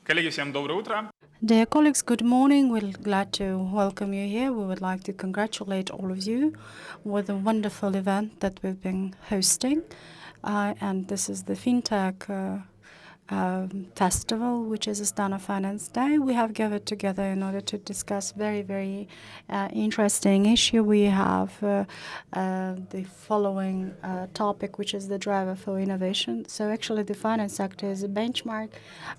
Коллеги, всем доброе утро. Dear colleagues, good morning. We're glad to welcome you here. We would like to congratulate all of you with a wonderful event that we've been hosting. And this is the FinTech festival, which is Astana Finance Day. We have gathered together in order to discuss very interesting issue. We have the following topic, which is the driver for innovation. So actually the finance sector is a benchmark,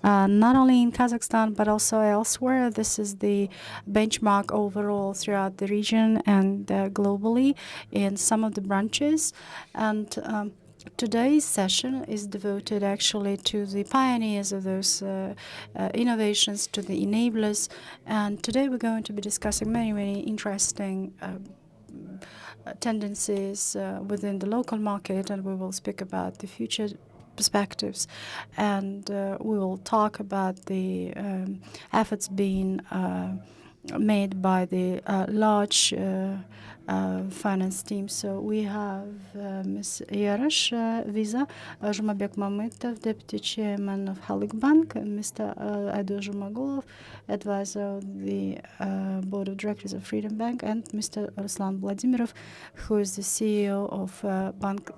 not only in Kazakhstan, but also elsewhere. This is the benchmark overall throughout the region and globally in some of the branches. And today's session is devoted actually to the pioneers of those innovations, to the enablers. And today we're going to be discussing many interesting tendencies within the local market, and we will speak about the future perspectives, and we will talk about the efforts being made by the large finance team. So we have Ms. Yarosh Visa, Zhumabek Mamitov, Deputy Chairman of Halyk Bank, and Mr. Aidur Zhumagulov, Advisor of the Board of Directors of Freedom Bank, and Mr. Ruslan Vladimirov, who is the CEO of Bank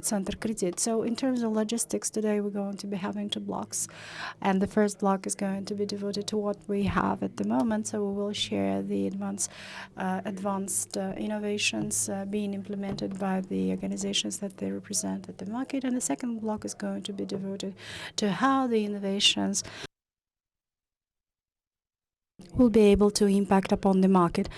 Center Credit. So in terms of logistics, today we're going to be having two blocks, and the first block is going to be devoted to what we have at the moment. So we will share the advanced innovations being implemented by the organizations that they represent at the market, and the second block is going to be devoted to how the innovations will be able to impact upon the market.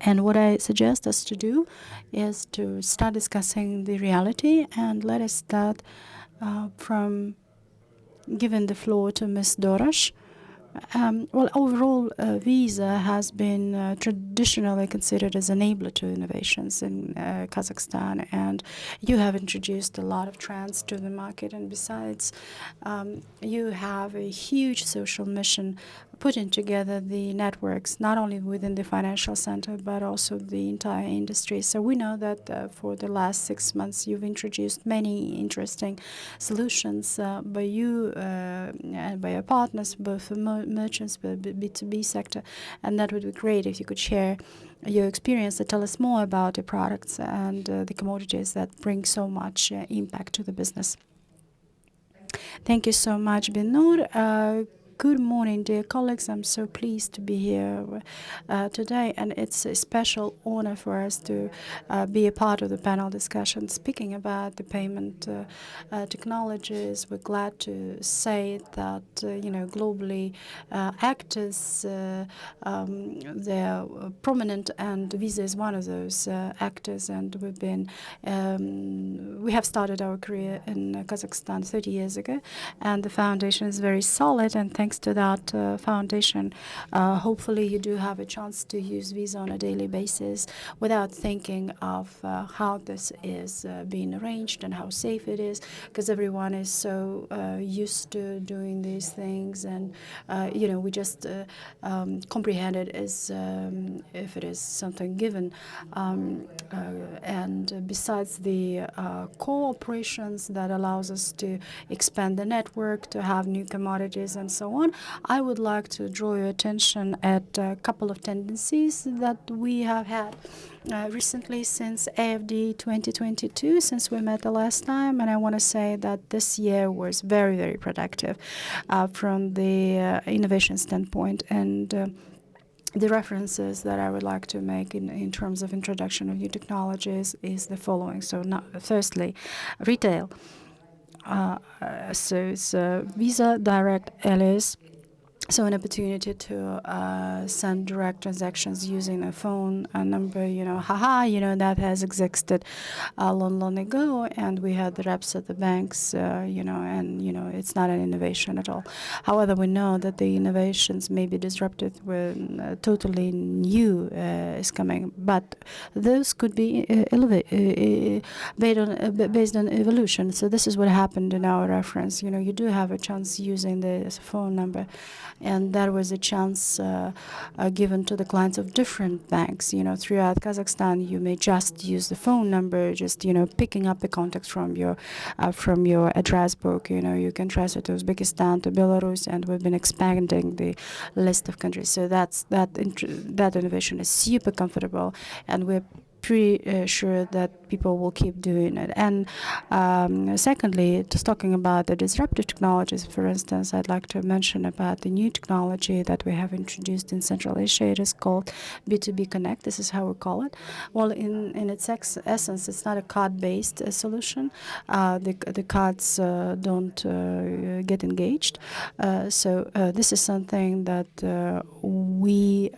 And what I suggest us to do is to start discussing the reality, and let us start from giving the floor to Ms. Dorosh. Well, overall, Visa has been traditionally considered as an enabler to innovations in Kazakhstan, and you have introduced a lot of trends to the market. And besides, you have a huge social mission, putting together the networks, not only within the financial center, but also the entire industry. So we know that for the last 6 months, you've introduced many interesting solutions by you and by your partners, both merchants, but B2B sector. And that would be great if you could share your experience and tell us more about the products and the commodities that bring so much impact to the business. Thank you so much, Binur. Good morning, dear colleagues. I'm so pleased to be here today, and it's a special honor for us to be a part of the panel discussion speaking about the payment technologies. We're glad to say that globally actors they're prominent, and Visa is one of those actors. And we have started our career in Kazakhstan 30 years ago, and the foundation is very solid. And thanks to that foundation, hopefully you do have a chance to use Visa on a daily basis without thinking of how this is being arranged and how safe it is, because everyone is so used to doing these things, and we just comprehend it as if it is something given. And besides the cooperations that allows us to expand the network, to have new commodities and so on, I would like to draw your attention at a couple of tendencies that we have had recently since AFD 2022, since we met the last time. And I want to say that this year was very productive from the innovation standpoint. And the references that I would like to make in terms of introduction of new technologies is the following. So firstly, retail. So it's Visa Direct LS. So an opportunity to send direct transactions using a phone number, that has existed long ago, and we had the reps at the banks, and it's not an innovation at all. However, we know that the innovations may be disrupted when totally new is coming, but those could be based on evolution. So this is what happened in our reference. You do have a chance using this phone number. and that was a chance given to the clients of different banks. Throughout Kazakhstan, you may just use the phone number, just picking up the contacts from your address book. You can transfer to Uzbekistan, to Belarus, and we've been expanding the list of countries. So that innovation is super comfortable, and we're pretty sure that people will keep doing it. And secondly, just talking about the disruptive technologies, for instance, I'd like to mention about the new technology that we have introduced in Central Asia. It is called B2B Connect. This is how we call it. Well, in its essence, it's not a card-based solution. The cards don't get engaged. So this is something that we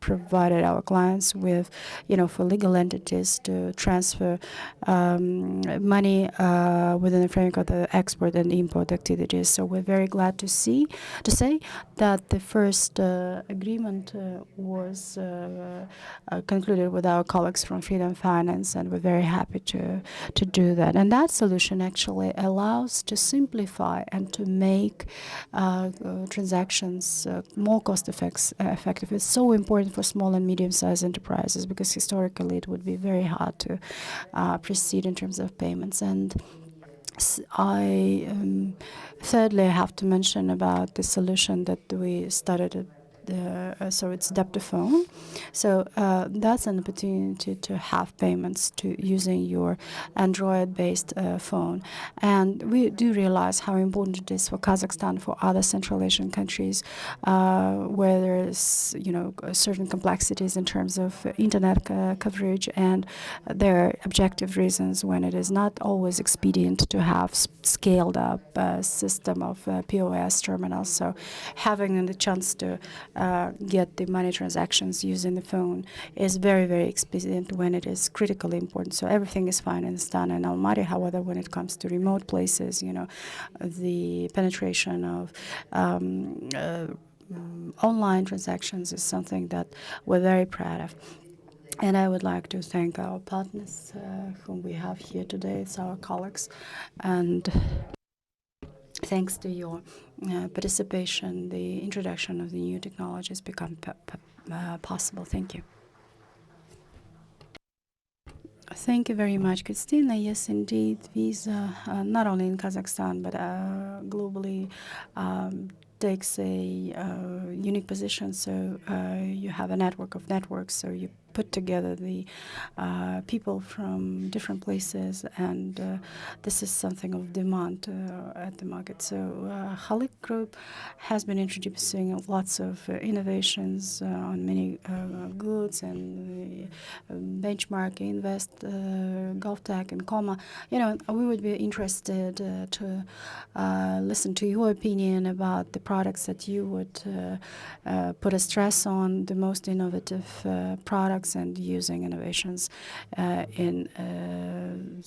provided our clients with, for legal entities to transfer money within the framework of the export and import activities. So we're very glad to say that the first agreement was concluded with our colleagues from Freedom Finance, and we're very happy to do that. And that solution actually allows to simplify and to make transactions more cost-effective. It's so important for small and medium-sized enterprises because historically it would be very hard to proceed in terms of payments. And thirdly, I have to mention about the solution that we started so it's Deptophone. So that's an opportunity to have payments using your Android-based phone. And we do realize how important it is for Kazakhstan, for other Central Asian countries, where there's certain complexities in terms of internet coverage, and there are objective reasons when it is not always expedient to have scaled up system of POS terminals. So having the chance to get the money transactions using the phone is very, very expedient when it is critically important. So everything is fine in Astana and Almaty. However, when it comes to remote places, the penetration of online transactions is something that we're very proud of. And I would like to thank our partners whom we have here today. It's our colleagues. And thanks to your participation, the introduction of the new technologies become possible. Thank you. Thank you very much, Christina. Yes, indeed, Visa, not only in Kazakhstan, but globally, takes a unique position. So you have a network of networks, so you put together the people from different places, and this is something of demand at the market. So Halyk Group has been introducing lots of innovations on many goods, and Benchmark, Invest, GovTech, and Comma. We would be interested to listen to your opinion about the products that you would put a stress on, the most innovative products and using innovations in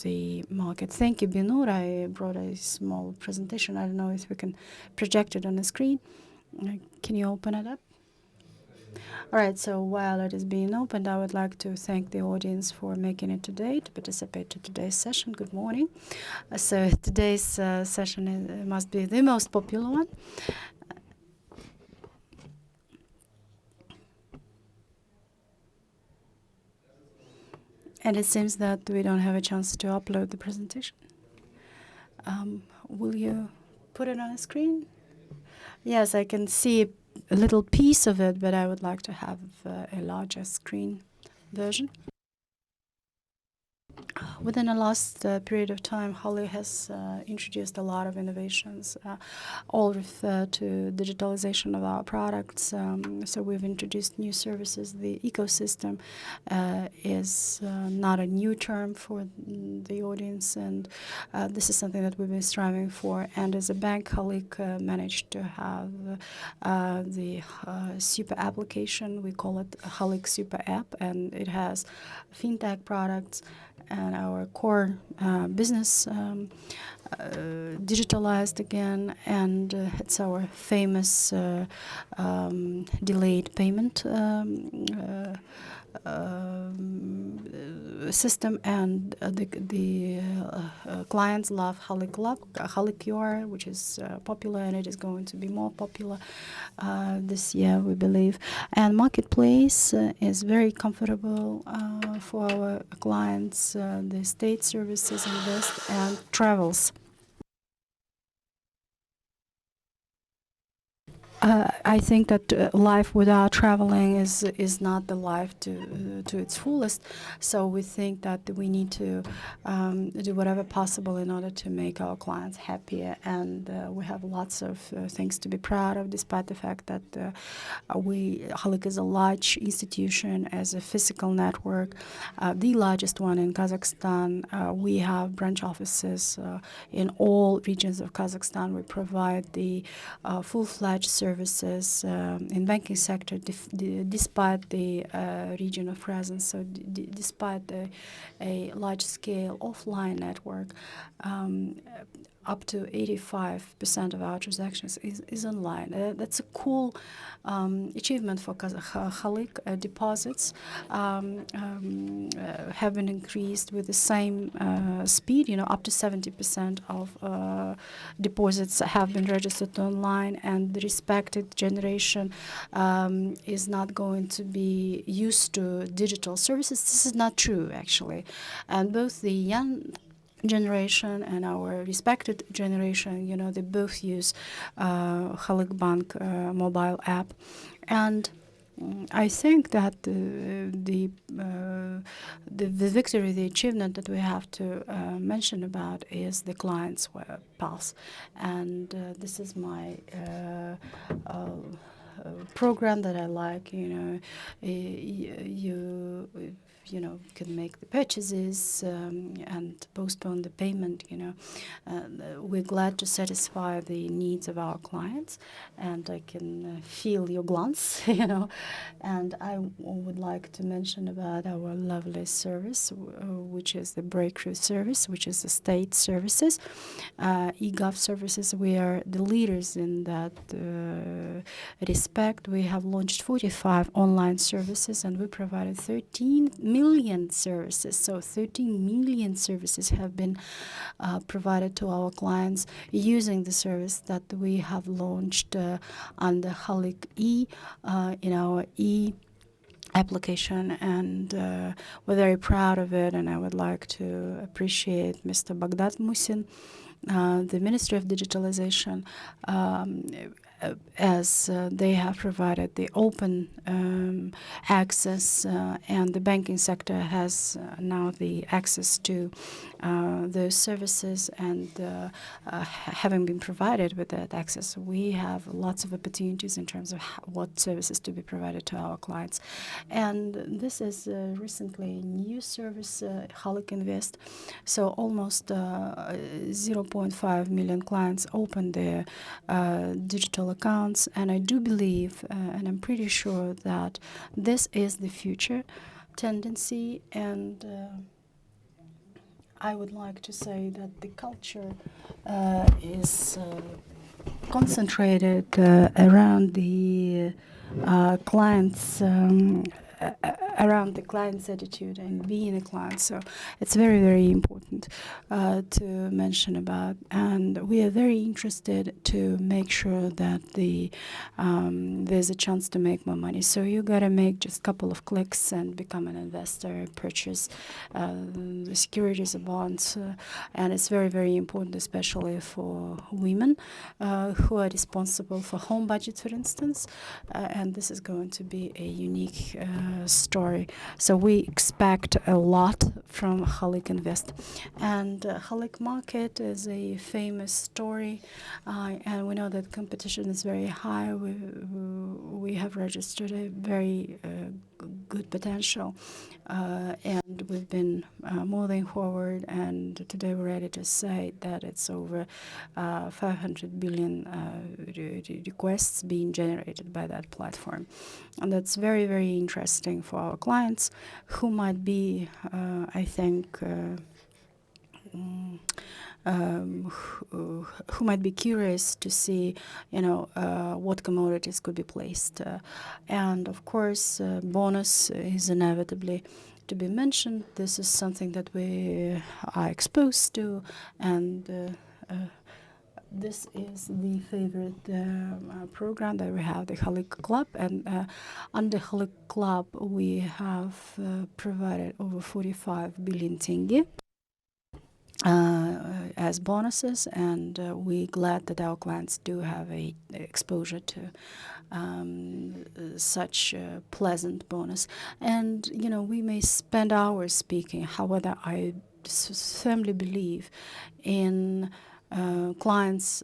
the market. Thank you, Binur. I brought a small presentation. I don't know if we can project it on the screen. Can you open it up? All right, so while it is being opened, I would like to thank the audience for making it today to participate in today's session. Good morning. So today's session must be the most popular one. And it seems that we don't have a chance to upload the presentation. Will you put it on the screen? Yes, I can see a little piece of it, but I would like to have a larger screen version. Within the last period of time, Halyk has introduced a lot of innovations, all refer to digitalization of our products. So we've introduced new services. The ecosystem is not a new term for the audience, and this is something that we've been striving for. And as a bank, Halyk managed to have the super application. We call it Halyk Super App, and it has fintech products and our core business digitalized again, and it's our famous delayed payment system, and the clients love Halyk Club, Halyk QR, which is popular, and it is going to be more popular this year, we believe. And Marketplace is very comfortable for our clients, the state services, invest, and travels. I think that life without traveling is not the life to its fullest. So we think that we need to do whatever possible in order to make our clients happier. And we have lots of things to be proud of, despite the fact that Halyk is a large institution as a physical network, the largest one in Kazakhstan. We have branch offices in all regions of Kazakhstan. We provide the full-fledged services in banking sector, despite the regional presence. So despite a large-scale offline network, up to 85% of our transactions is online. That's a cool achievement for Halyk. Deposits have been increased with the same speed. Up to 70% of deposits have been registered online, and the respected generation is not going to be used to digital services. This is not true, actually. And both the young generation and our respected generation, they both use Halyk Bank mobile app. And I think that the victory, the achievement that we have to mention about is the client's pulse. And this is my program that I like. You can make the purchases and postpone the payment. We're glad to satisfy the needs of our clients, and I can feel your glance. And I would like to mention about our lovely service, which is the breakthrough service, which is the state services, eGov services. We are the leaders in that respect. We have launched 45 online services, and we provided 13 million services. So 13 million services have been provided to our clients using the service that we have launched under Halyk E in our E application, and we're very proud of it. And I would like to appreciate Mr. Baghdad Musin, the Ministry of Digitalization, as they have provided the open access, and the banking sector has now the access to those services. And having been provided with that access, we have lots of opportunities in terms of what services to be provided to our clients. And this is recently a new service, Halyk Invest. So almost 0.5 million clients opened their digital accounts, and I do believe, and I'm pretty sure that this is the future tendency. And I would like to say that the culture is concentrated around the clients. Around the client's attitude and being a client. So it's very, very important to mention about. And we are very interested to make sure that there's a chance to make more money. So you got to make just a couple of clicks and become an investor, purchase the securities or bonds. And it's very, very important, especially for women who are responsible for home budget, for instance. And this is going to be a unique story. So we expect a lot from Halyk Invest. And Halyk Market is a famous story, and we know that competition is very high. We have registered a very good potential, and we've been moving forward, and today we're ready to say that it's over 500 billion requests being generated by that platform. And that's very, very interesting for our clients, who might be, I think, who might be curious to see, what commodities could be placed. And of course, bonus is inevitably to be mentioned. This is something that we are exposed to, and this is the favorite program that we have, the Halik Club. And under Halik Club, we have provided over 45 billion tenge as bonuses, and we're glad that our clients do have a exposure to such a pleasant bonus. And we may spend hours speaking. However, I firmly believe in clients'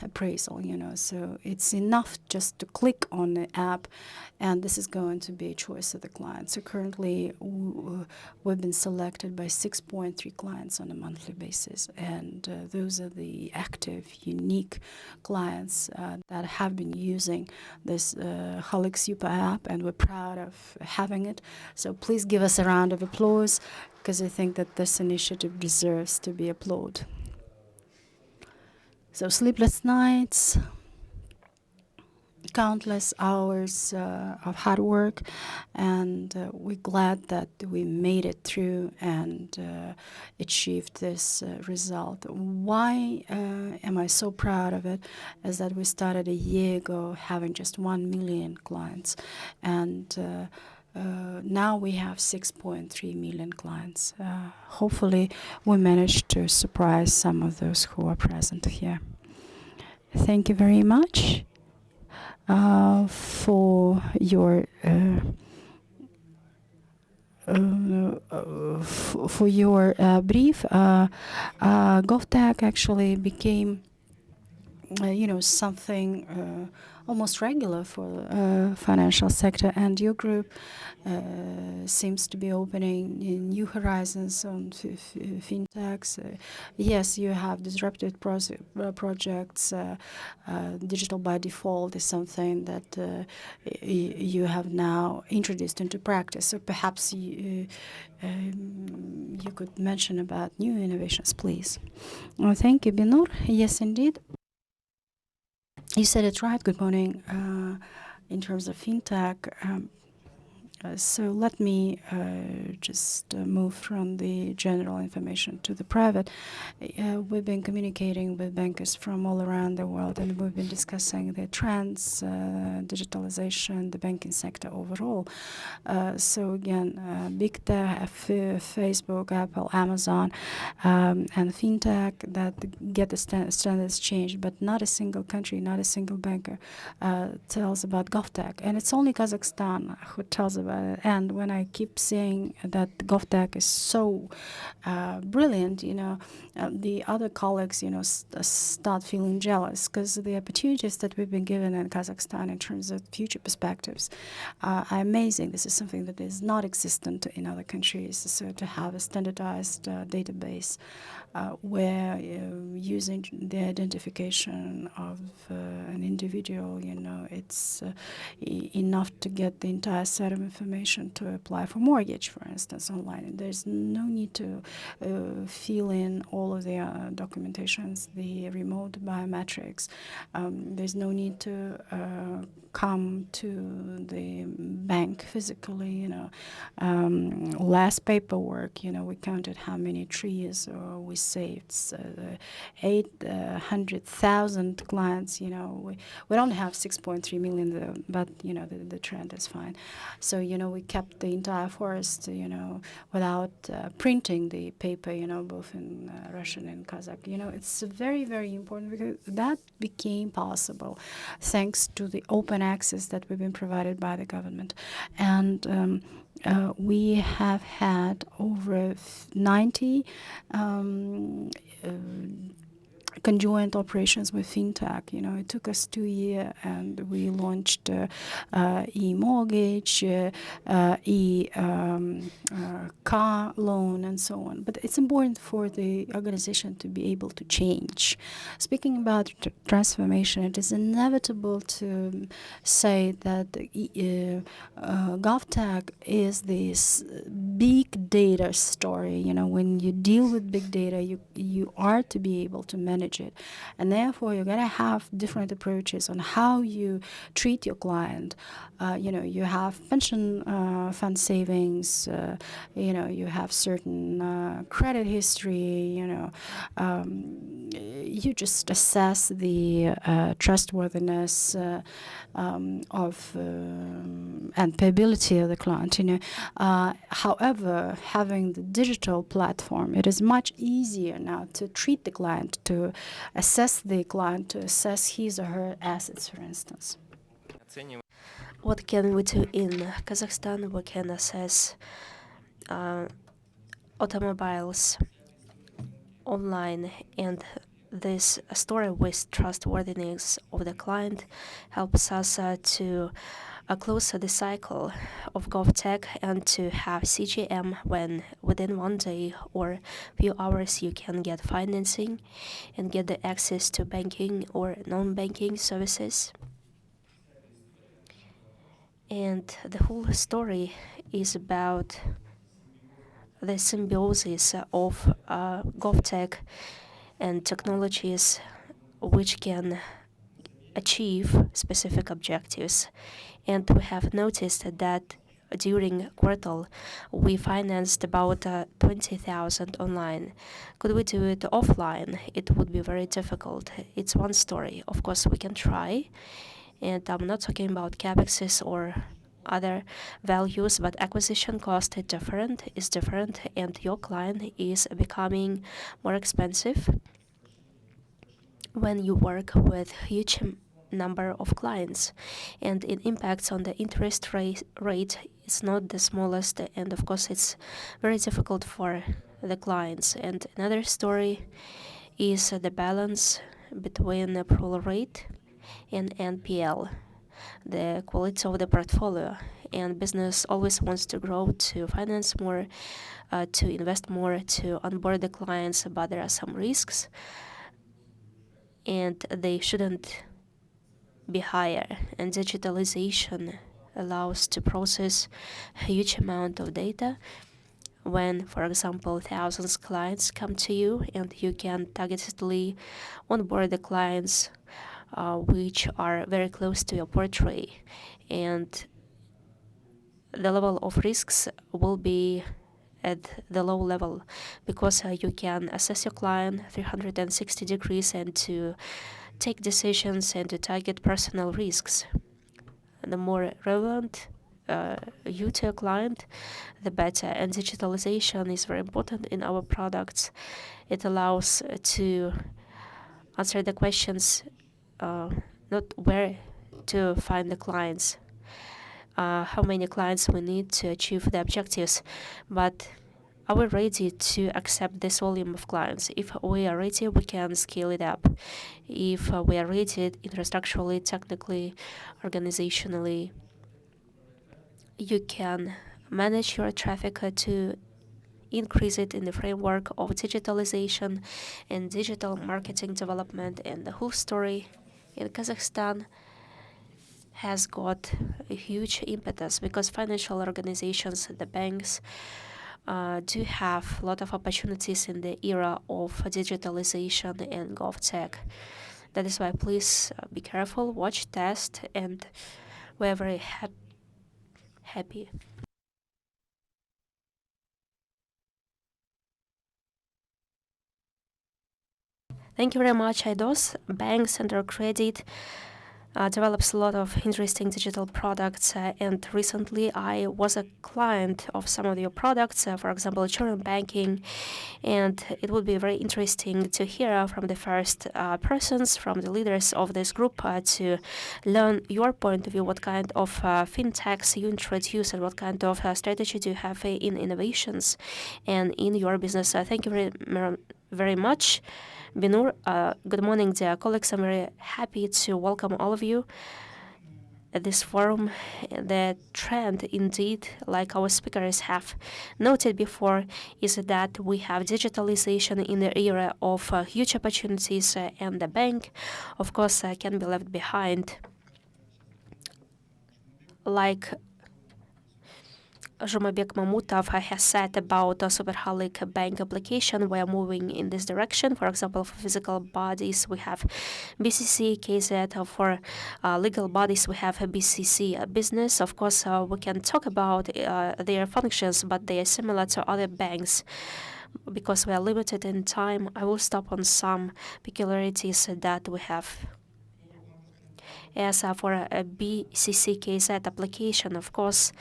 appraisal. So it's enough just to click on the app, and this is going to be a choice of the client. So currently, we've been selected by 6.3 clients on a monthly basis, and those are the active, unique clients that have been using this Halik Super app, and we're proud of having it. So please give us a round of applause, because I think that this initiative deserves to be applauded. So sleepless nights, countless hours of hard work, and we're glad that we made it through and achieved this result. Why am I so proud of it? Is that we started a year ago having just 1 million clients, and now we have 6.3 million clients. Hopefully, we managed to surprise some of those who are present here. Thank you very much for your brief. GovTech actually became something almost regular for financial sector, and your group seems to be opening new horizons on fintechs. Yes, you have disruptive projects. Digital by default is something that you have now introduced into practice. So perhaps you could mention about new innovations, please. Thank you, Binur. Yes, indeed. You said it right. Good morning. In terms of fintech, so let me just move from the general information to the private. We've been communicating with bankers from all around the world, and we've been discussing the trends, digitalization, the banking sector overall. So again, big tech, Facebook, Apple, Amazon, and fintech that get the standards changed, but not a single country, not a single banker tells about GovTech. And it's only Kazakhstan who tells about it. And when I keep saying that GovTech is so brilliant, the other colleagues, start feeling jealous, because the opportunities that we've been given in Kazakhstan in terms of future perspectives are amazing. This is something that is not existent in other countries. So to have a standardized database where using the identification of an individual, it's enough to get the entire set of information to apply for mortgage, for instance, online. And there's no need to fill in all of the documentations, the remote biometrics. There's no need to come to the bank physically, less paperwork. We counted how many trees we saved. 800,000 clients. We don't have 6.3 million, though, but the trend is fine. So we kept the entire forest, without printing the paper, both in Russian and Kazakh. It's very, very important, because that became possible thanks to the open access that we've been provided by the government. And we have had over 90 conjoint operations with fintech. It took us 2 years, and we launched e-mortgage, car loan, and so on. But it's important for the organization to be able to change. Speaking about transformation, it is inevitable to say that GovTech is this big data story. When you deal with big data, you are to be able to manage it, and therefore you gotta have different approaches on how you treat your client. You have pension fund savings. You have certain credit history. You just assess the trustworthiness of and payability of the client. However, having the digital platform, it is much easier now to treat the client, to assess the client, to assess his or her assets, for instance. What can we do in Kazakhstan? We can assess automobiles online, and this story with trustworthiness of the client helps us to close the cycle of GovTech and to have CGM when within 1 day or few hours you can get financing and get the access to banking or non-banking services. And the whole story is about the symbiosis of GovTech and technologies which can achieve specific objectives. And we have noticed that during quartal, we financed about 20,000 online. Could we do it offline? It would be very difficult. It's one story. Of course, we can try. And I'm not talking about capexes or other values, but acquisition cost is different, and your client is becoming more expensive when you work with huge number of clients, and it impacts on the interest rate. It's not the smallest, and of course it's very difficult for the clients. And another story is the balance between approval rate and NPL, the quality of the portfolio. And business always wants to grow, to finance more, to invest more, to onboard the clients, but there are some risks, and they shouldn't be higher. And digitalization allows to process a huge amount of data. When, for example, thousands of clients come to you, and you can targetedly onboard the clients which are very close to your portrait, and the level of risks will be at the low level, because you can assess your client 360 degrees and to take decisions and to target personal risks. And the more relevant you to a client, the better. And digitalization is very important in our products. It allows to answer the questions, not where to find the clients, how many clients we need to achieve the objectives, but are we ready to accept this volume of clients? If we are ready, we can scale it up. If we are ready infrastructurally, technically, organizationally, you can manage your traffic to increase it in the framework of digitalization and digital marketing development. And the whole story in Kazakhstan has got a huge impetus, because financial organizations, the banks, do have a lot of opportunities in the era of digitalization and GovTech. That is why please be careful, watch, test, and we're very happy. Thank you very much, Aidos. Bank Center Credit develops a lot of interesting digital products, and recently I was a client of some of your products, for example, children banking, and it would be very interesting to hear from the first persons, from the leaders of this group, to learn your point of view, what kind of fintechs you introduce and what kind of strategy do you have in innovations and in your business. Thank you very much, Binur. Good morning, dear colleagues. I'm very happy to welcome all of you at this forum. The trend, indeed, like our speakers have noted before, is that we have digitalization in the era of huge opportunities, and the bank, of course, can be left behind. Like Zhumabek Mamutov has said about a Superholic bank application, we are moving in this direction. For example, for physical bodies, we have BCC, KZ. For legal bodies, we have a BCC business. Of course, we can talk about their functions, but they are similar to other banks. Because we are limited in time, I will stop on some peculiarities that we have. As for a BCCKZ application, of course,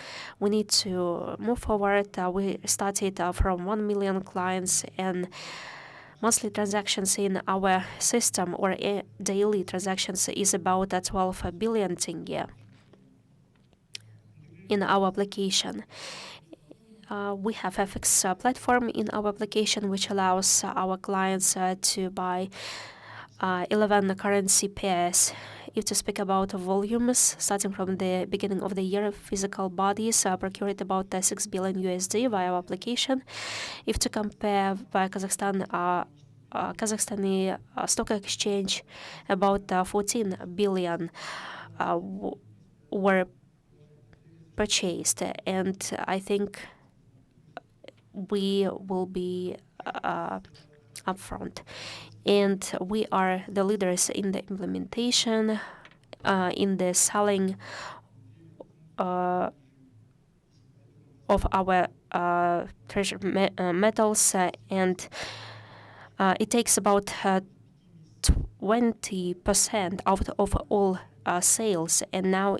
we need to move forward. We started from 1 million clients, and monthly transactions in our system, or daily transactions, is about 12 billion tenge in our application. We have FX platform in our application, which allows our clients to buy 11 currency pairs. If to speak about volumes, starting from the beginning of the year, physical bodies procured about 6 billion USD via our application. If to compare via Kazakhstani stock exchange, about 14 billion were purchased, and I think we will be upfront. And we are the leaders in the implementation, in the selling of our treasure metals, and it takes about 20% of all sales, and now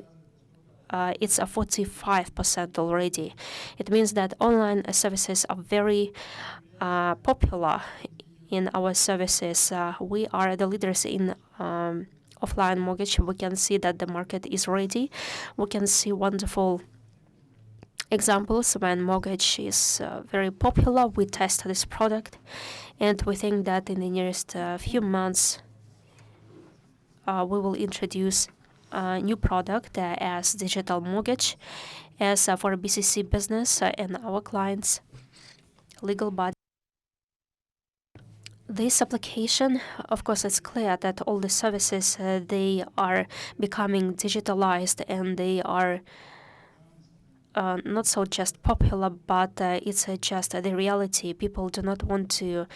it's a 45% already. It means that online services are very popular in our services. We are the leaders in offline mortgage. We can see that the market is ready. We can see wonderful examples when mortgage is very popular. We test this product, and we think that in the nearest few months we will introduce a new product as digital mortgage, as for BCC business and our clients, legal body. This application, of course, it's clear that all the services, they are becoming digitalized, and they are not so just popular, but it's just the reality. People do not want to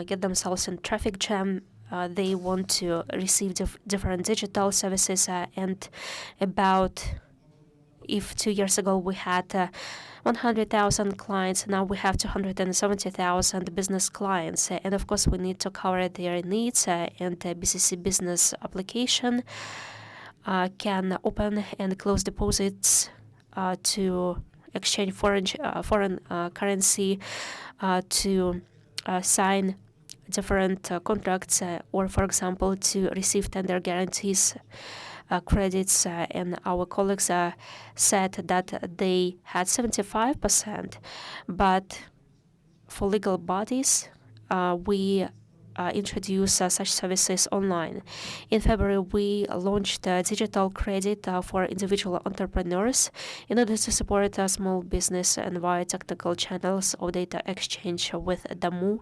get themselves in traffic jam. They want to receive different digital services, and about, if 2 years ago we had 100,000 clients, now we have 270,000 business clients, and of course we need to cover their needs, and the BCC business application can open and close deposits, to exchange foreign currency, to sign different contracts, or for example to receive tender guarantees, credits, and our colleagues said that they had 75%, but for legal bodies, we introduce such services online. In February, we launched digital credit for individual entrepreneurs in order to support small business and via technical channels of data exchange with Damu.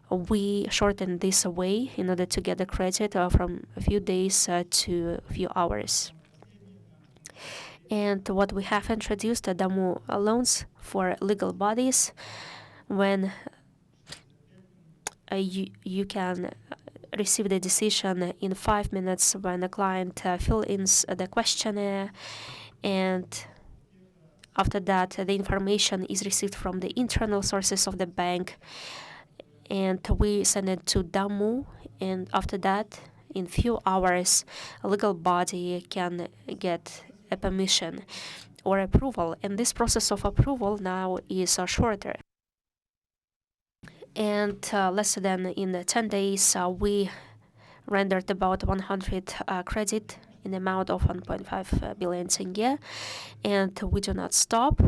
We shortened this away in order to get the credit from a few days to a few hours. And what we have introduced, Damu loans for legal bodies, when you can receive the decision in 5 minutes when the client fills in the questionnaire, and after that the information is received from the internal sources of the bank, and we send it to Damu, and after that in few hours a legal body can get a permission or approval, and this process of approval now is shorter. And less than in 10 days, we rendered about 100 credit in the amount of 1.5 billion tenge, and we do not stop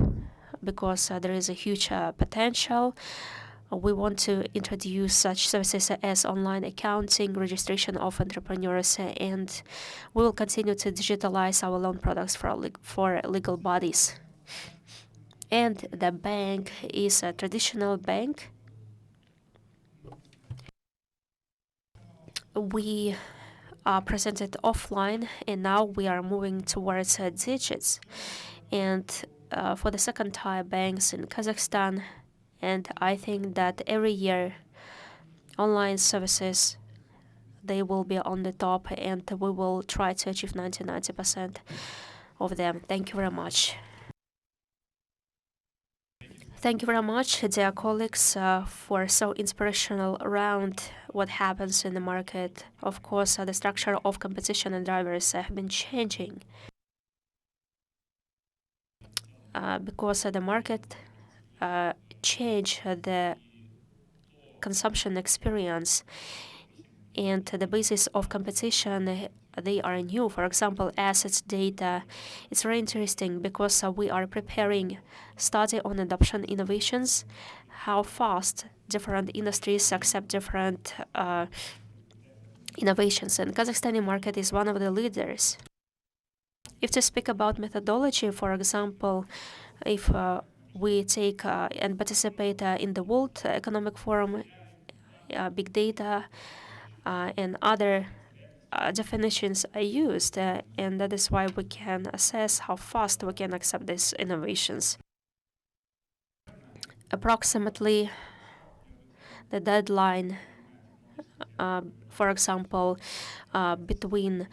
because there is a huge potential. We want to introduce such services as online accounting, registration of entrepreneurs, and we will continue to digitalize our loan products for legal bodies. And the bank is a traditional bank. We presented offline, and now we are moving towards digits. And for the second tier banks in Kazakhstan, and I think that every year online services they will be on the top, and we will try to achieve 90% of them. Thank you very much. Thank you very much, dear colleagues, for so inspirational around what happens in the market. Of course, the structure of competition and drivers have been changing because the market change the consumption experience and the basis of competition they are new. For example, assets data. It's very interesting because we are preparing study on adoption innovations, how fast different industries accept different innovations, and Kazakhstani market is one of the leaders. If to speak about methodology, for example, if we take and participate in the World Economic Forum, big data, and other definitions are used, and that is why we can assess how fast we can accept these innovations. Approximately the deadline, for example, between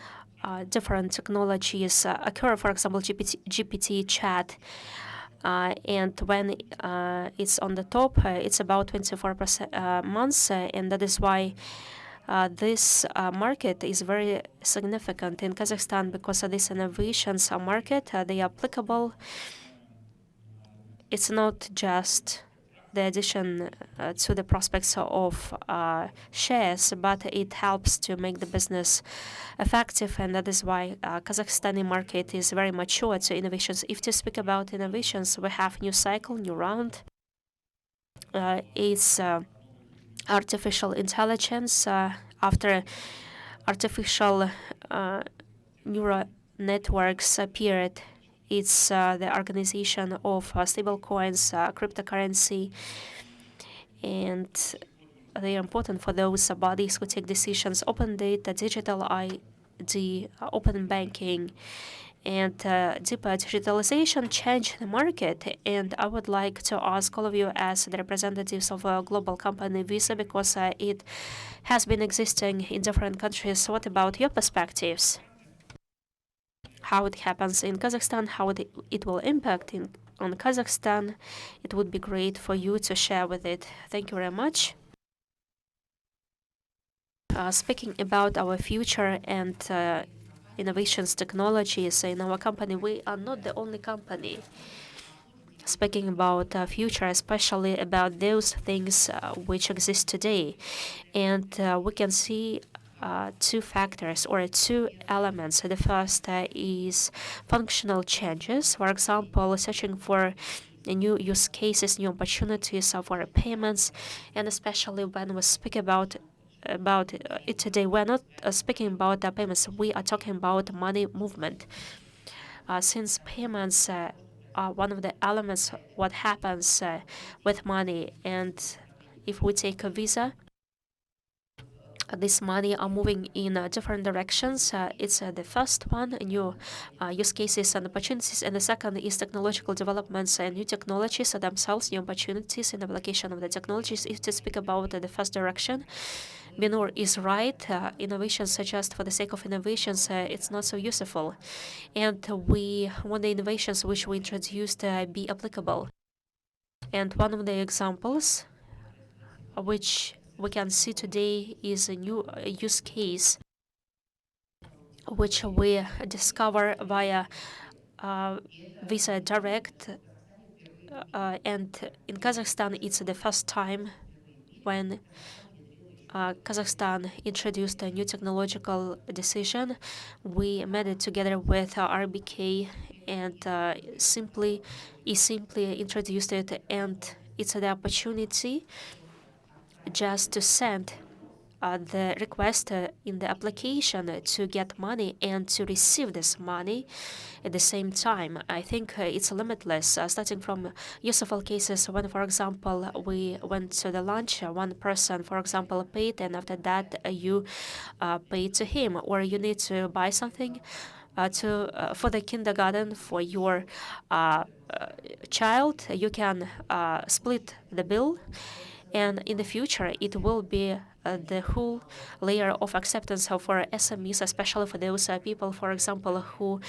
different technologies occur, for example, GPT chat, and when it's on the top, it's about 24 months, and that is why this market is very significant in Kazakhstan because these innovations are market, they are applicable. It's not just the addition to the prospects of shares, but it helps to make the business effective, and that is why Kazakhstani market is very mature to innovations. If to speak about innovations, we have new cycle, new round. It's artificial intelligence. After artificial neural networks appeared, it's the organization of stable coins, cryptocurrency, and they are important for those bodies who take decisions. Open data, digital ID, open banking, and deeper digitalization change the market. And I would like to ask all of you, as the representatives of a global company, Visa, because it has been existing in different countries. What about your perspectives? How it happens in Kazakhstan, how it will impact on Kazakhstan? It would be great for you to share with it. Thank you very much. Speaking about our future and innovations, technologies in our company, we are not the only company speaking about future, especially about those things which exist today. And we can see two factors or two elements. The first is functional changes. For example, searching for new use cases, new opportunities for payments, and especially when we speak about it today, we're not speaking about payments. We are talking about money movement. Since payments are one of the elements what happens with money, and if we take a Visa, this money are moving in different directions. It's the first one, new use cases and opportunities, and the second is technological developments and new technologies themselves, new opportunities in application of the technologies. If to speak about the first direction, Binur is right. Innovations just for the sake of innovations, it's not so useful. And we want the innovations which we introduced be applicable. And one of the examples which we can see today is a new use case which we discover via Visa Direct. And in Kazakhstan, it's the first time when Kazakhstan introduced a new technological decision. We made it together with RBK and simply introduced it, and it's the opportunity just to send the request in the application to get money and to receive this money at the same time. I think it's limitless, starting from useful cases when, for example, we went to the lunch, one person, for example, paid, and after that you pay to him, or you need to buy something for the kindergarten for your child. You can split the bill, and in the future it will be the whole layer of acceptance for SMEs, especially for those people, for example, who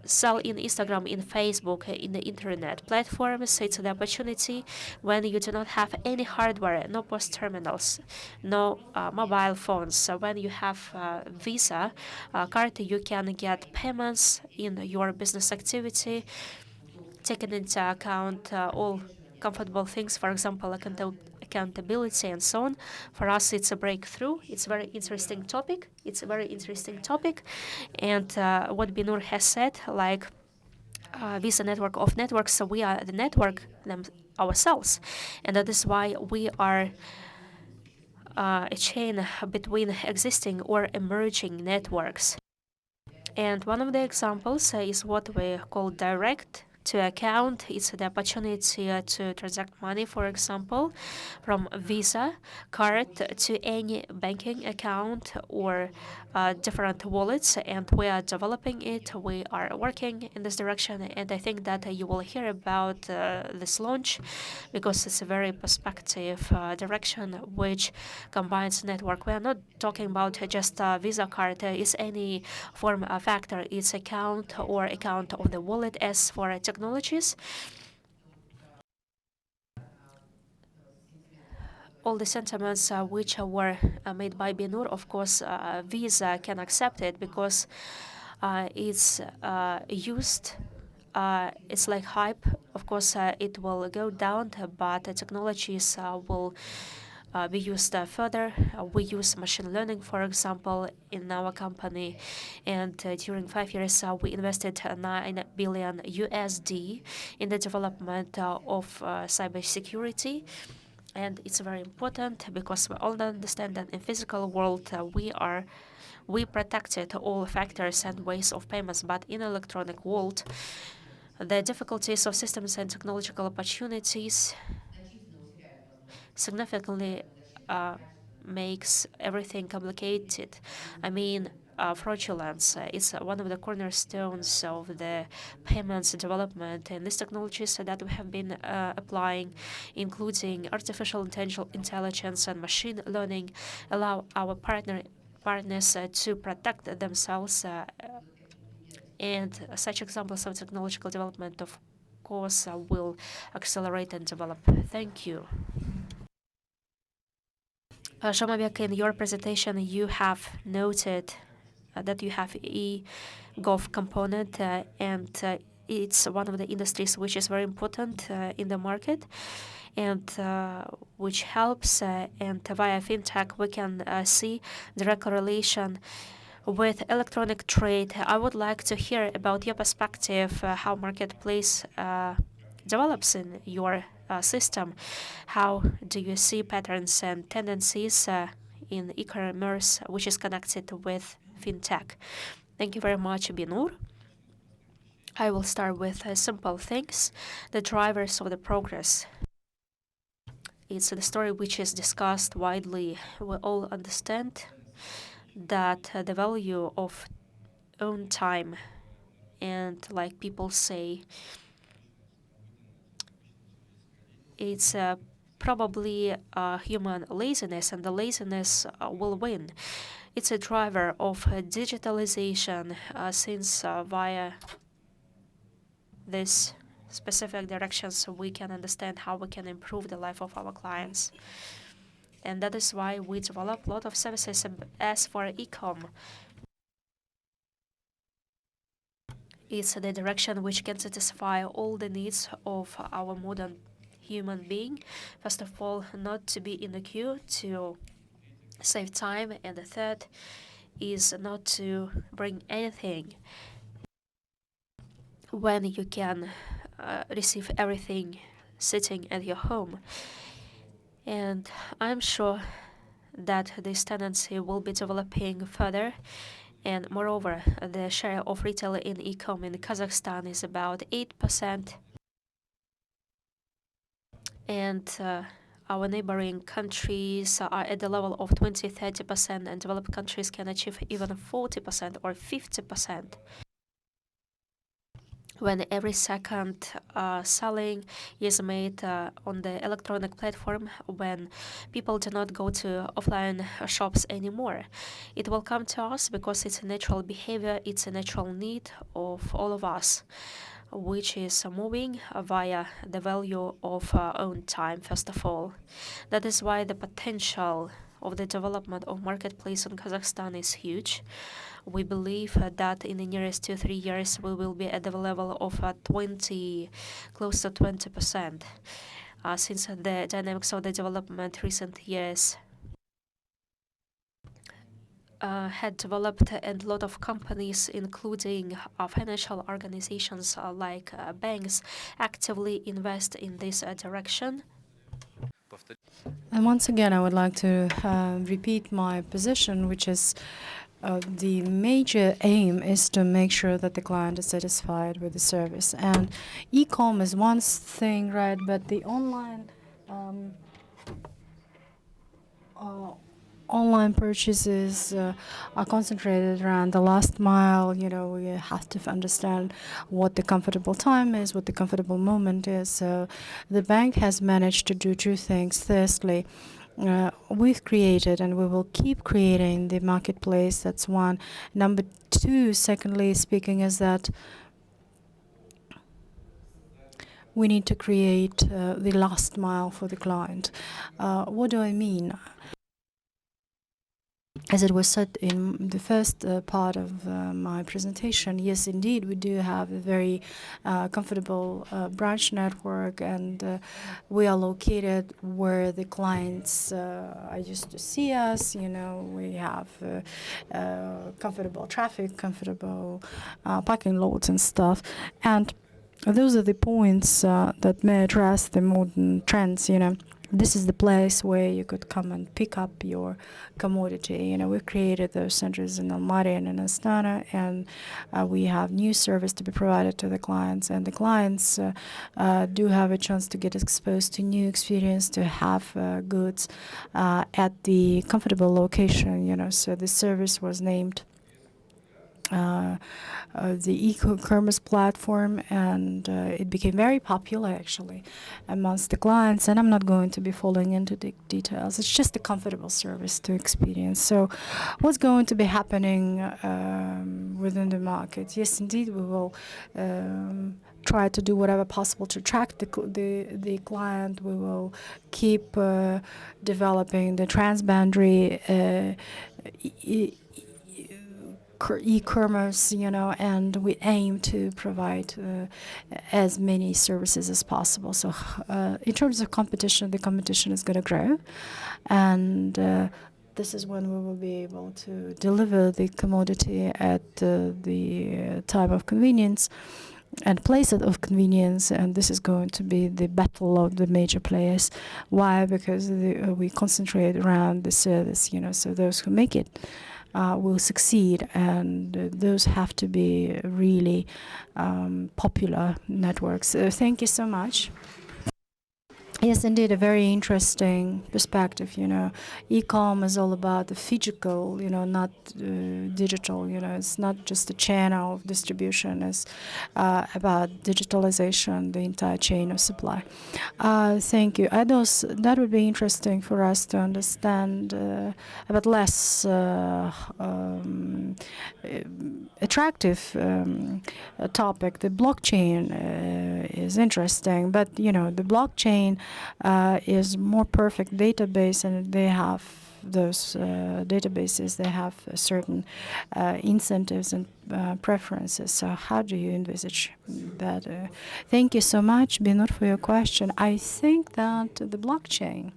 sell in Instagram, in Facebook, in the internet platforms. It's the opportunity when you do not have any hardware, no post terminals, no mobile phones. So when you have Visa card, you can get payments in your business activity, taking into account all comfortable things, for example, accountability and so on. For us, it's a breakthrough. It's a very interesting topic. And what Binur has said, like Visa network of networks, so we are the network ourselves, and that is why we are a chain between existing or emerging networks. And one of the examples is what we call direct to account. It's the opportunity to transact money, for example, from Visa card to any banking account or different wallets. And we are developing it. We are working in this direction. And I think that you will hear about this launch because it's a very perspective direction which combines network. We are not talking about just a Visa card. It's any form factor. It's account or account of the wallet. As for technologies, all the sentiments which were made by Binur, of course, Visa can accept it because it's used. It's like hype. Of course, it will go down, but the technologies will be used further. We use machine learning, for example, in our company, and during 5 years, we invested 9 billion USD in the development of cybersecurity. And it's very important because we all understand that in physical world we protected all factors and ways of payments, but in electronic world, the difficulties of systems and technological opportunities significantly makes everything complicated. I mean, fraudulence is one of the cornerstones of the payments development, and these technologies that we have been applying, including artificial intelligence and machine learning, allow our partners to protect themselves. And such examples of technological development, of course, will accelerate and develop. Thank you. Zhomabek, in your presentation, you have noted that you have e-gov component, and it's one of the industries which is very important in the market and which helps. And via fintech, we can see direct correlation with electronic trade. I would like to hear about your perspective, how marketplace develops in your system. How do you see patterns and tendencies in e-commerce, which is connected with fintech? Thank you very much, Binur. I will start with simple things, the drivers of the progress. It's the story which is discussed widely. We all understand that the value of own time, and like people say, it's probably human laziness, and the laziness will win. It's a driver of digitalization since via this specific directions we can understand how we can improve the life of our clients. And that is why we develop a lot of services. As for e-com, it's the direction which can satisfy all the needs of our modern human being. First of all, not to be in the queue, to save time, and the third is not to bring anything when you can receive everything sitting at your home. And I'm sure that this tendency will be developing further. And moreover, the share of retail in e-com in Kazakhstan is about 8%. And our neighboring countries are at the level of 20-30%, and developed countries can achieve even 40% or 50%. When every second selling is made on the electronic platform, when people do not go to offline shops anymore, it will come to us because it's a natural behavior, it's a natural need of all of us, which is moving via the value of our own time, first of all. That is why the potential of the development of marketplace in Kazakhstan is huge. We believe that in the nearest 2-3 years we will be at the level of 20, close to 20%. Since the dynamics of the development recent years had developed, and a lot of companies, including financial organizations like banks, actively invest in this direction. And once again, I would like to repeat my position, which is the major aim is to make sure that the client is satisfied with the service. And e-com is one thing, right? But the uh, online purchases are concentrated around the last mile. You know, we have to understand what the comfortable time is, what the comfortable moment is. So the bank has managed to do two things. Firstly, we've created and we will keep creating the marketplace. That's one. Number two, secondly speaking, is that we need to create the last mile for the client. What do I mean? As it was said in the first part of my presentation, yes, indeed, we do have a very comfortable branch network, and we are located where the clients are used to see us. You know, we have comfortable traffic, comfortable parking lots and stuff, and those are the points that may address the modern trends, you know. This is the place where you could come and pick up your commodity. You know, we created those centers in Almaty and in Astana, and we have new service to be provided to the clients. And the clients do have a chance to get exposed to new experience, to have goods at the comfortable location. You know, so the service was named the e-commerce platform, and it became very popular actually amongst the clients. And I'm not going to be falling into the details. It's just a comfortable service to experience. So what's going to be happening within the market? Yes, indeed, we will try to do whatever possible to attract the client. We will keep developing the transboundary e-commerce, you know, and we aim to provide as many services as possible. So in terms of competition, the competition is going to grow, and this is when we will be able to deliver the commodity at the time of convenience and place it of convenience, and this is going to be the battle of the major players. Why? Because we concentrate around the service, you know, so those who make it will succeed, and those have to be really popular networks. Thank you so much. Yes, indeed, a very interesting perspective. You know, e-com is all about the physical, you know, not digital. You know, it's not just a channel of distribution. It's about digitalization, the entire chain of supply. Thank you. That would be interesting for us to understand about less attractive topic. The blockchain is interesting, but you know, the blockchain is more perfect database, and they have those databases. They have certain incentives and preferences. So how do you envisage that? Thank you so much, Binur, for your question. I think that the blockchain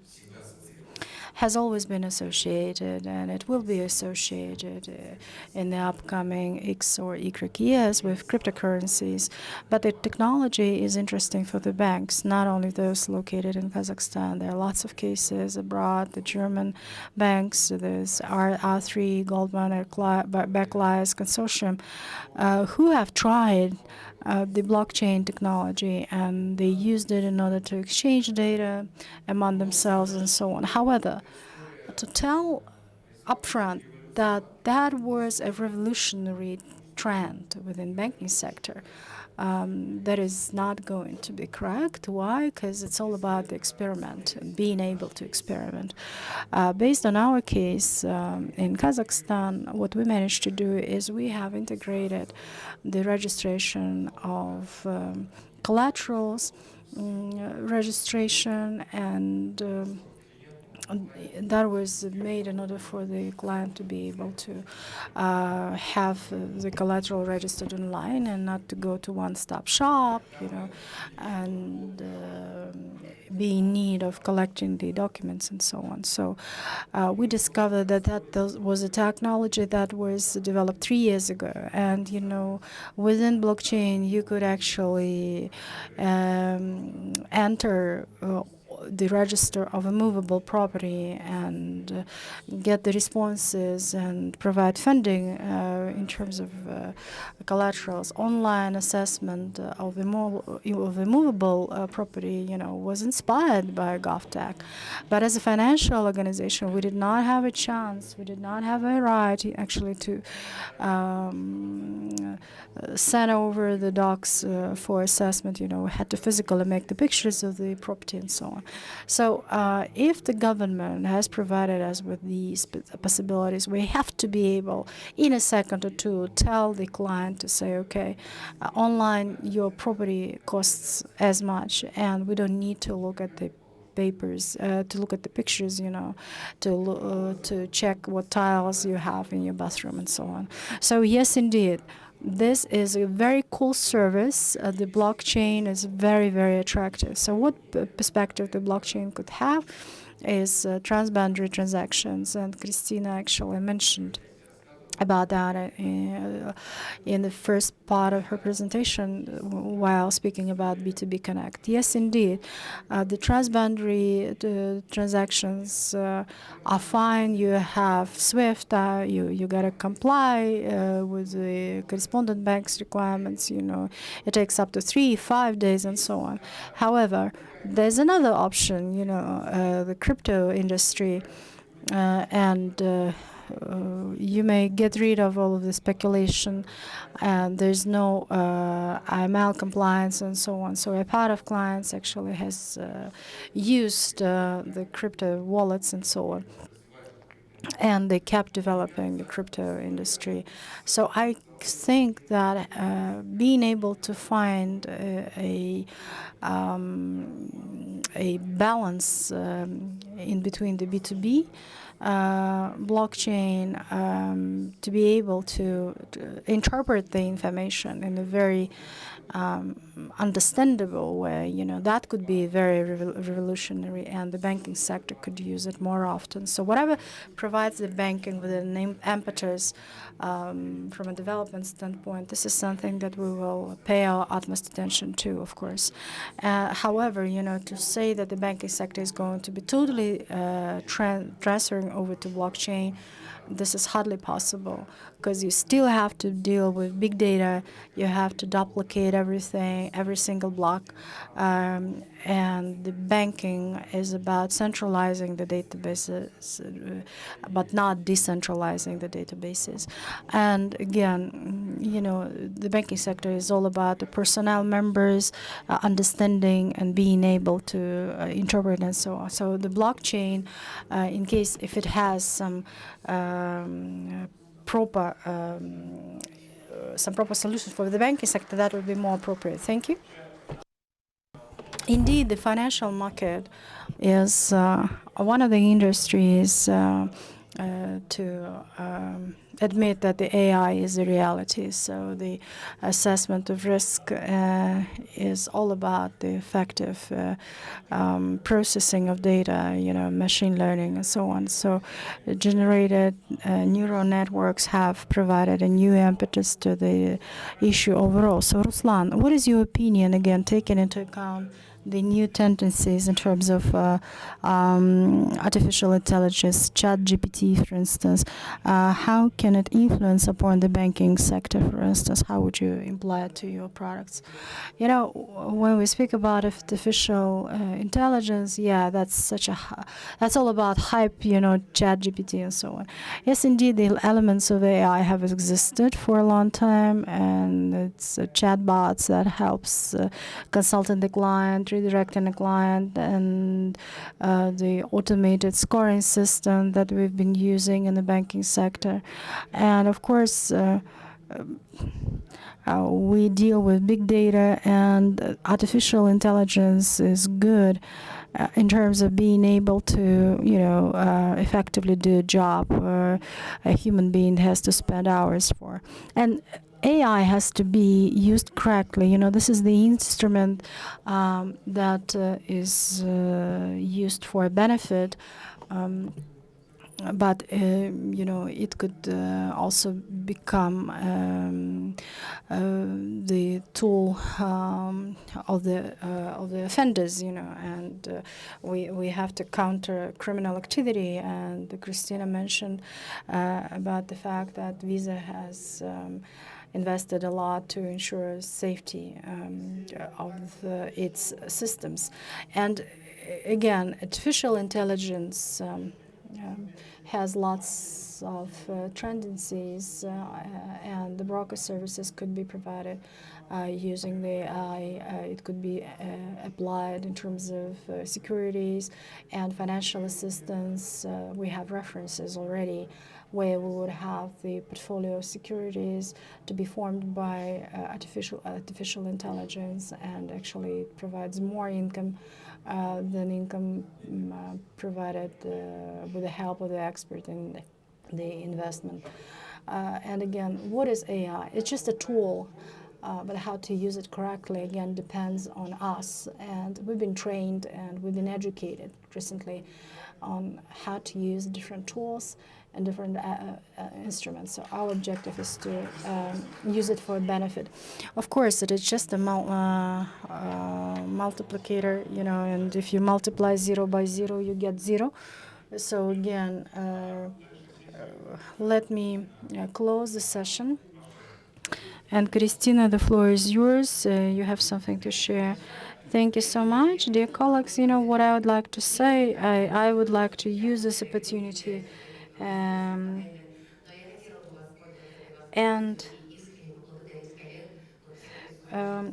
has always been associated, and it will be associated in the upcoming X or Y years with cryptocurrencies. But the technology is interesting for the banks, not only those located in Kazakhstan. There are lots of cases abroad. The German banks, there's R3, Goldman, Barclays Consortium, who have tried the blockchain technology, and they used it in order to exchange data among themselves and so on. However, to tell upfront that that was a revolutionary trend within banking sector, that is not going to be correct. Why? Because it's all about the experiment and being able to experiment. Based on our case in Kazakhstan, what we managed to do is we have integrated the registration of collaterals, registration, and that was made in order for the client to be able to have the collateral registered online and not to go to one-stop shop, and be in need of collecting the documents and so on. So we discovered that was a technology that was developed 3 years ago, and within blockchain you could actually enter the register of a movable property and get the responses and provide funding in terms of collaterals. Online assessment of a movable property, was inspired by GovTech. But as a financial organization, we did not have a chance, we did not have a right actually to send over the docs for assessment. We had to physically make the pictures of the property and so on. So if the government has provided us with these possibilities, we have to be able, in a second or two, tell the client to say, okay, online your property costs as much, and we don't need to look at the papers, to look at the pictures, to check what tiles you have in your bathroom and so on. So yes, indeed, this is a very cool service. The blockchain is very, very attractive. So what perspective the blockchain could have is transboundary transactions, and Christina actually mentioned about that in the first part of her presentation while speaking about B2B Connect. Yes, indeed, the transboundary transactions are fine. You have SWIFT, you gotta comply with the correspondent bank's requirements. It takes up to 3-5 days and so on. However, there's another option, the crypto industry, and you may get rid of all of the speculation, and there's no AML compliance and so on. So a part of clients actually has used the crypto wallets and so on, and they kept developing the crypto industry. So I think that being able to find a balance in between the B2B blockchain, to be able to interpret the information in a very understandable way, that could be very revolutionary, and the banking sector could use it more often. So whatever provides the banking with an impetus from a development standpoint, this is something that we will pay our utmost attention to, of course. However, to say that the banking sector is going to be totally transferring over to blockchain, this is hardly possible, because you still have to deal with big data. You have to duplicate everything, every single block, and the banking is about centralizing the databases, but not decentralizing the databases. And again, the banking sector is all about the personnel members understanding and being able to interpret and so on. So the blockchain, in case if it has some proper solutions for the banking sector, that would be more appropriate. Thank you. Indeed, the financial market is one of the industries to admit that the AI is a reality. So the assessment of risk is all about the effective processing of data, machine learning and so on. So generated neural networks have provided a new impetus to the issue overall. So Ruslan, what is your opinion, again, taking into account the new tendencies in terms of artificial intelligence, ChatGPT, for instance? How can it influence upon the banking sector, for instance? How would you imply it to your products? When we speak about artificial intelligence, yeah, that's all about hype, ChatGPT and so on. Yes, indeed, the elements of AI have existed for a long time, and it's chatbots that helps consulting the client, redirecting the client, and the automated scoring system that we've been using in the banking sector. And of course, we deal with big data, and artificial intelligence is good in terms of being able to, effectively do a job a human being has to spend hours for. And AI has to be used correctly. This is the instrument that is used for benefit. But it could also become the tool of the offenders, and we have to counter criminal activity. And Christina mentioned about the fact that Visa has invested a lot to ensure safety of its systems. And again, artificial intelligence has lots of tendencies, and the broker services could be provided using the AI. It could be applied in terms of securities and financial assistance. We have references already where we would have the portfolio of securities to be formed by artificial intelligence, and actually it provides more income than income provided with the help of the expert in the investment. And again, what is AI? It's just a tool, but how to use it correctly, again, depends on us. And we've been trained and we've been educated recently on how to use different tools and different instruments. So our objective is to use it for benefit. Of course, it is just a multiplicator, and if you multiply 0 by 0, you get 0. So again, let me close the session. And Christina, the floor is yours. You have something to share. Thank you so much, dear colleagues. What I would like to say, I would like to use this opportunity and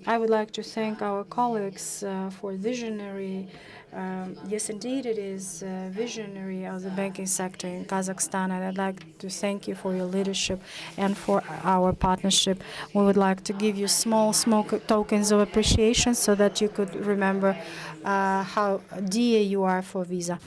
I would like to thank our colleagues for visionary. Yes, indeed, it is visionary of the banking sector in Kazakhstan, and I'd like to thank you for your leadership and for our partnership. We would like to give you small tokens of appreciation so that you could remember how dear you are for Visa.